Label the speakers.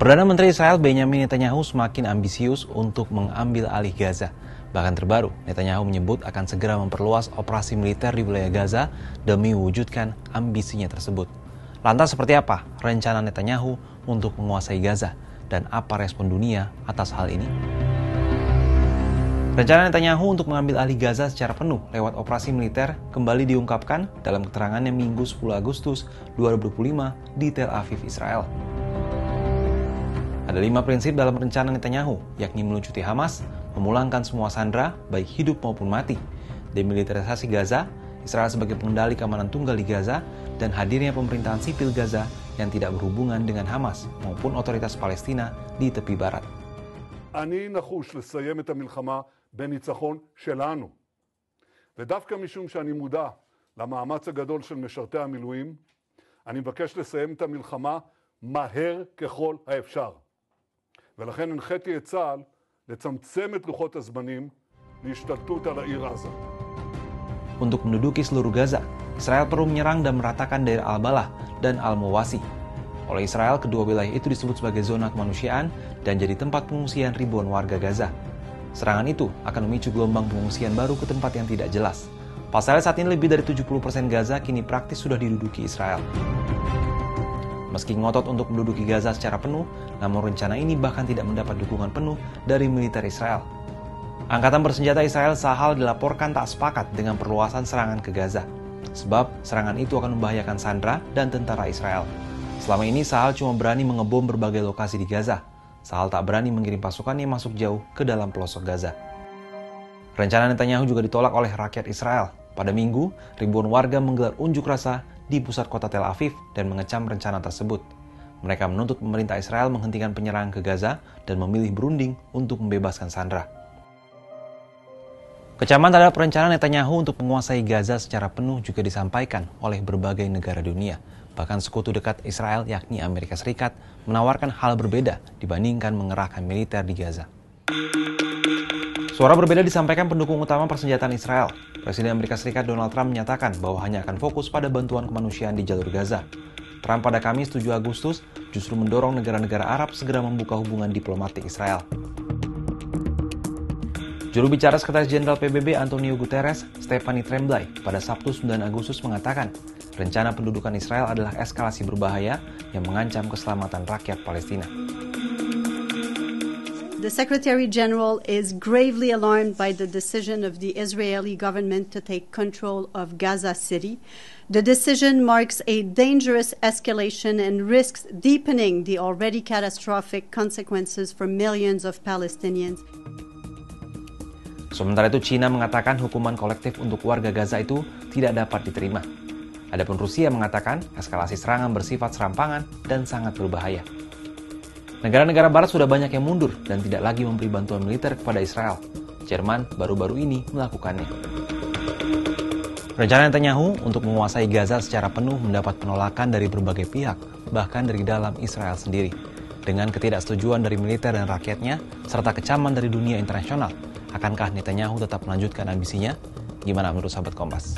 Speaker 1: Perdana Menteri Israel Benjamin Netanyahu semakin ambisius untuk mengambil alih Gaza. Bahkan terbaru, Netanyahu menyebut akan segera memperluas operasi militer di wilayah Gaza demi mewujudkan ambisinya tersebut. Lantas seperti apa rencana Netanyahu untuk menguasai Gaza dan apa respon dunia atas hal ini? Rencana Netanyahu untuk mengambil alih Gaza secara penuh lewat operasi militer kembali diungkapkan dalam keterangannya Minggu 10 Agustus 2025 di Tel Aviv, Israel. Ada 5 prinsip dalam rencana Netanyahu, yakni melucuti Hamas, memulangkan semua sandera, baik hidup maupun mati, demilitarisasi Gaza, Israel sebagai pengendali keamanan tunggal di Gaza, dan hadirnya pemerintahan sipil Gaza yang tidak berhubungan dengan Hamas maupun otoritas Palestina di tepi barat.
Speaker 2: אני נחוש לסיים את המלחמה בניצחון שלנו. ודווקא משום שאני מודע למאמץ הגדול של משרתי המילואים, אני מבקש לסיים את המלחמה מהר ככל האפשר. ולכן הנחיתי את צה"ל לצמצם את לוחות הזמנים להשתלטות על העיר עזה.
Speaker 1: Untuk menduduki seluruh Gaza, Israel perlu menyerang dan meratakan daerah Al-Balah dan Al-Mawasi. Oleh Israel, kedua wilayah itu disebut sebagai zona kemanusiaan dan jadi tempat pengungsian ribuan warga Gaza. Serangan itu akan memicu gelombang pengungsian baru ke tempat yang tidak jelas. Pasalnya saat ini lebih dari 70% Gaza kini praktis sudah diduduki Israel. Meski ngotot untuk menduduki Gaza secara penuh, namun rencana ini bahkan tidak mendapat dukungan penuh dari militer Israel. Angkatan bersenjata Israel Tzahal dilaporkan tak sepakat dengan perluasan serangan ke Gaza, sebab serangan itu akan membahayakan sandera dan tentara Israel. Selama ini Tzahal cuma berani mengebom berbagai lokasi di Gaza. Tzahal tak berani mengirim pasukannya masuk jauh ke dalam pelosok Gaza. Rencana Netanyahu juga ditolak oleh rakyat Israel. Pada Minggu, ribuan warga menggelar unjuk rasa di pusat kota Tel Aviv dan mengecam rencana tersebut. Mereka menuntut pemerintah Israel menghentikan penyerangan ke Gaza dan memilih berunding untuk membebaskan sandera. Kecaman terhadap rencana Netanyahu untuk menguasai Gaza secara penuh juga disampaikan oleh berbagai negara dunia. Bahkan sekutu dekat Israel yakni Amerika Serikat menawarkan hal berbeda dibandingkan mengerahkan militer di Gaza. Suara berbeda disampaikan pendukung utama persenjataan Israel. Presiden Amerika Serikat Donald Trump menyatakan bahwa hanya akan fokus pada bantuan kemanusiaan di jalur Gaza. Trump pada Kamis 7 Agustus justru mendorong negara-negara Arab segera membuka hubungan diplomatik Israel. Juru bicara Sekretaris Jenderal PBB Antonio Guterres, Stephanie Tremblay, pada Sabtu 9 Agustus mengatakan, rencana pendudukan Israel adalah eskalasi berbahaya yang mengancam keselamatan rakyat Palestina.
Speaker 3: The Secretary General is gravely alarmed by the decision of the Israeli government to take control of Gaza City. The decision marks a dangerous escalation and risks deepening the already catastrophic consequences for millions of Palestinians.
Speaker 1: Sementara itu, China mengatakan hukuman kolektif untuk warga Gaza itu tidak dapat diterima. Adapun Rusia mengatakan eskalasi serangan bersifat serampangan dan sangat berbahaya. Negara-negara barat sudah banyak yang mundur dan tidak lagi memberi bantuan militer kepada Israel. Jerman baru-baru ini melakukannya. Rencana Netanyahu untuk menguasai Gaza secara penuh mendapat penolakan dari berbagai pihak, bahkan dari dalam Israel sendiri. Dengan ketidaksetujuan dari militer dan rakyatnya, serta kecaman dari dunia internasional, akankah Netanyahu tetap melanjutkan ambisinya? Gimana menurut sahabat Kompas?